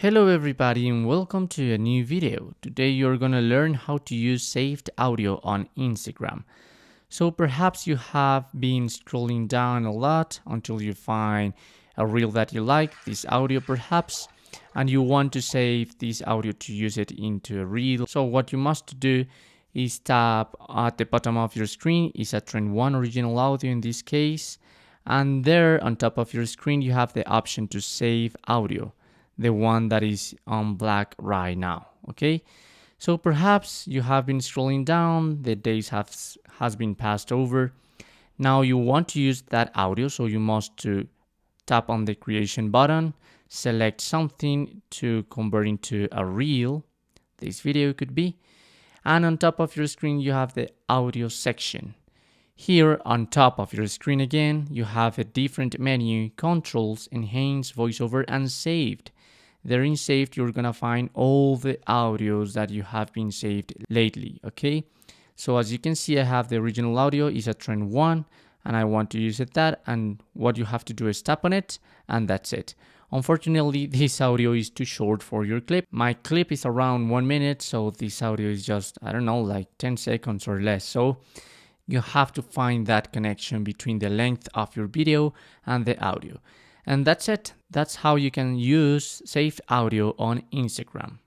Hello everybody and welcome to a new video. Today you're gonna learn how to use saved audio on Instagram. So perhaps you have been scrolling down a lot until you find a reel that you like, this audio perhaps, and you want to save this audio to use it into a reel. So what you must do is tap at the bottom of your screen is a Trend 1 original audio in this case, and there on top of your screen you have the option to save audio, the one that is on black right now. Okay, so perhaps you have been scrolling down, the days has been passed over. Now you want to use that audio, so you must to tap on the creation button, select something to convert into a reel. This video could be, and on top of your screen you have the audio section. Here on top of your screen again you have a different menu: controls, enhance, voiceover, and saved. There in saved you're gonna find all the audios that you have been saved lately. Okay, so as you can see I have the original audio is a Trend 1 and I want to use that, and what you have to do is tap on it and that's it. Unfortunately this audio is too short for your clip. My clip is around 1 minute, so this audio is just, I don't know, like 10 seconds or less. So you have to find that connection between the length of your video and the audio. And that's it. That's how you can use saved audio on Instagram.